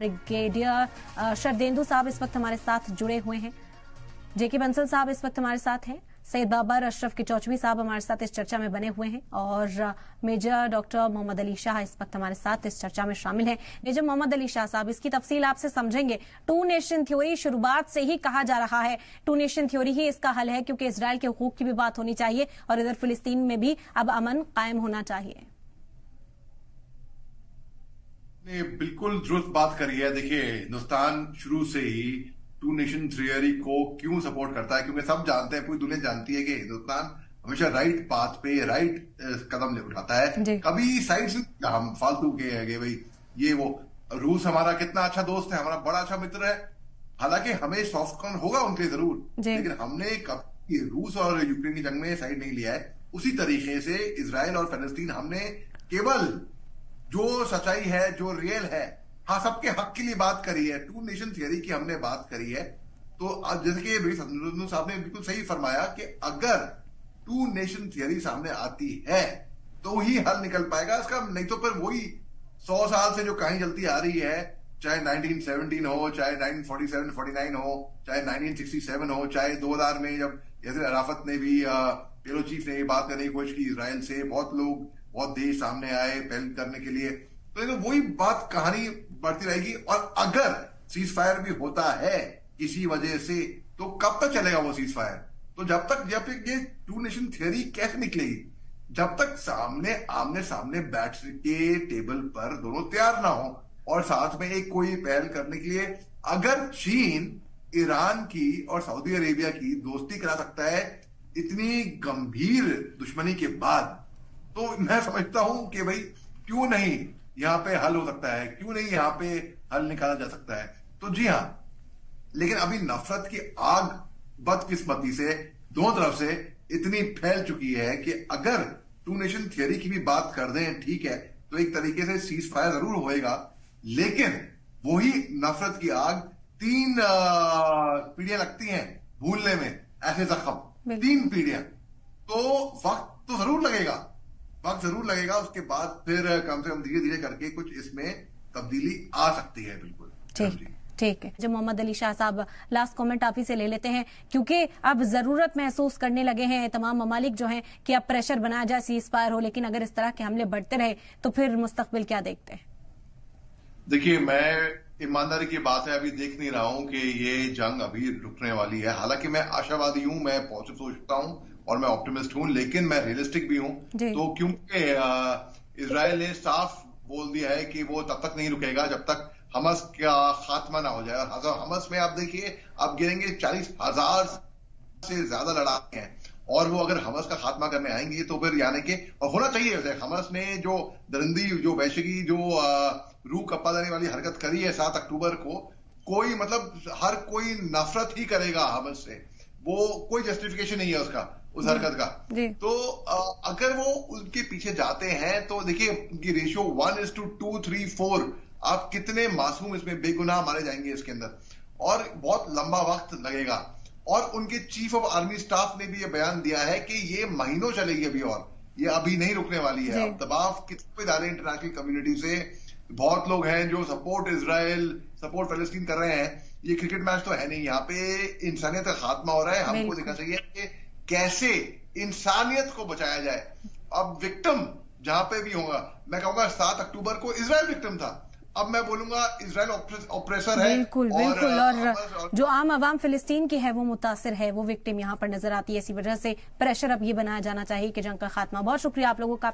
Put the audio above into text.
Brigadier Sharadendu साहब इस वक्त हमारे साथ जुड़े हुए हैं। जेके बंसल साहब इस वक्त हमारे साथ हैं। सैयद बाबर अशरफ किचौचवी साहब हमारे साथ इस चर्चा में बने हुए हैं और मेजर डॉक्टर मोहम्मद अली शाह इस वक्त हमारे साथ इस चर्चा में शामिल हैं। मेजर मोहम्मद अली शाह साहब, इसकी तफसील आपसे समझेंगे। टू नेशन थ्योरी शुरुआत से ही कहा जा रहा है, टू नेशन थ्योरी ही इसका हल है, क्योंकि इजरायल के हुकूक की भी बात होनी चाहिए और इधर फिलिस्तीन में भी अब अमन कायम होना चाहिए। ने बिल्कुल दुरुस्त बात करी है। देखिए, हिंदुस्तान शुरू से ही टू नेशन थ्योरी को क्यों सपोर्ट करता है, क्योंकि सब जानते हैं, पूरी दुनिया जानती है कि हिंदुस्तान हमेशा राइट पाथ पे राइट कदम उठाता है। कभी साइड से हम फालतू के है भाई ये वो। रूस हमारा कितना अच्छा दोस्त है, हमारा बड़ा अच्छा मित्र है, हालांकि हमें सॉफ्ट कॉर्नर होगा उनके जरूर, लेकिन हमने कभी रूस और यूक्रेन की जंग में साइड नहीं लिया है। उसी तरीके से इजराइल और फिलिस्तीन हमने केवल जो सच्चाई है, जो रियल है, हाँ, सबके हक के लिए बात करी है। टू नेशन थियरी की हमने बात करी है। तो जैसे कि साहब ने बिल्कुल सही फरमाया कि अगर टू नेशन थियरी सामने आती है तो ही हल निकल पाएगा इसका, नहीं तो फिर वही 100 साल से जो कहानी चलती आ रही है, चाहे 1917 हो, चाहे 1947-49 हो, चाहे 1967 हो, चाहे 2000 में जब यासिर अराफत ने भी पेलो चीफ ने बात करने की कोशिश की इजराइल से, बहुत लोग, बहुत देश सामने आए पहल करने के लिए, तो वही बात कहानी बढ़ती रहेगी। और अगर सीज फायर भी होता है किसी वजह से, तो कब तक चलेगा वो सीज फायर? तो जब तक ये टू नेशन थियरी कैसे निकलेगी? जब तक आमने सामने बैठ के टेबल पर दोनों तैयार ना हो और साथ में एक कोई पहल करने के लिए, अगर चीन ईरान की और सऊदी अरेबिया की दोस्ती करा सकता है इतनी गंभीर दुश्मनी के बाद, तो मैं समझता हूं कि भाई क्यों नहीं यहां पे हल हो सकता है, क्यों नहीं यहां पे हल निकाला जा सकता है। तो जी हां, लेकिन अभी नफरत की आग बदकिस्मती से दोनों तरफ से इतनी फैल चुकी है कि अगर टू नेशन थियरी की भी बात कर दें, ठीक है, तो एक तरीके से सीज फायर जरूर होएगा, लेकिन वही नफरत की आग 3 पीढ़ियां लगती हैं भूलने में, ऐसे जख्म 3 पीढ़ियां, तो वक्त तो जरूर लगेगा, उसके बाद फिर कम से कम धीरे धीरे करके कुछ इसमें तब्दीली आ सकती है। बिल्कुल ठीक है। जब मोहम्मद अली शाह साहब, लास्ट कमेंट आप ही से ले लेते हैं, क्योंकि अब जरूरत महसूस करने लगे हैं तमाम ममालिक जो हैं कि अब प्रेशर बनाया जाए, सीज फायर हो, लेकिन अगर इस तरह के हमले बढ़ते रहे तो फिर मुस्तकबिल क्या देखते हैं? देखिए, मैं ईमानदारी की बात है, अभी देख नहीं रहा हूं कि ये जंग अभी रुकने वाली है। हालांकि मैं आशावादी हूं, मैं पॉजिटिव सोचता हूं और मैं ऑप्टिमिस्ट हूं, लेकिन मैं रियलिस्टिक भी हूं। तो क्योंकि इजराइल ने साफ बोल दिया है कि वो तब तक नहीं रुकेगा जब तक हमस का खात्मा ना हो जाए। और हमस में आप देखिए, आप गिरेंगे 40,000 से ज्यादा लड़ाके हैं, और वो अगर हमस का खात्मा करने आएंगे तो फिर यानी कि, और होना चाहिए वैसे, हमस ने जो दरिंदी, जो वैश्विकी, जो रूह कप्पा देने वाली हरकत करी है 7 अक्टूबर को, कोई मतलब हर कोई नफरत ही करेगा हमस से, वो कोई जस्टिफिकेशन नहीं है उसका, उस हरकत का। तो अगर वो उनके पीछे जाते हैं तो देखिए, उनकी रेशियो 1:2, 3, 4, आप कितने मासूम इसमें बेगुनाह मारे जाएंगे इसके अंदर, और बहुत लंबा वक्त लगेगा। और उनके चीफ ऑफ आर्मी स्टाफ ने भी ये बयान दिया है कि ये महीनों चलेगी अभी, और ये अभी नहीं रुकने वाली है। अब दबाव कितने ज्यादा इंटरनेशनल कम्युनिटी से, बहुत लोग हैं जो सपोर्ट इजराइल, सपोर्ट फिलिस्तीन कर रहे हैं। ये क्रिकेट मैच तो है नहीं, यहाँ पे इंसानियत का खात्मा हो रहा है। हमको देखना चाहिए कि कैसे इंसानियत को बचाया जाए। अब विक्टिम जहां पे भी होगा, मैं कहूंगा 7 अक्टूबर को इजराइल विक्टिम था, अब मैं बोलूंगा इजराइल ऑपरेसर है। बिल्कुल और जो आम आवाम फिलिस्तीन की है वो मुतासिर है, वो विक्टिम यहाँ पर नजर आती है। इसी वजह से प्रेशर अब ये बनाया जाना चाहिए कि जंग का खात्मा। बहुत शुक्रिया आप लोगों का।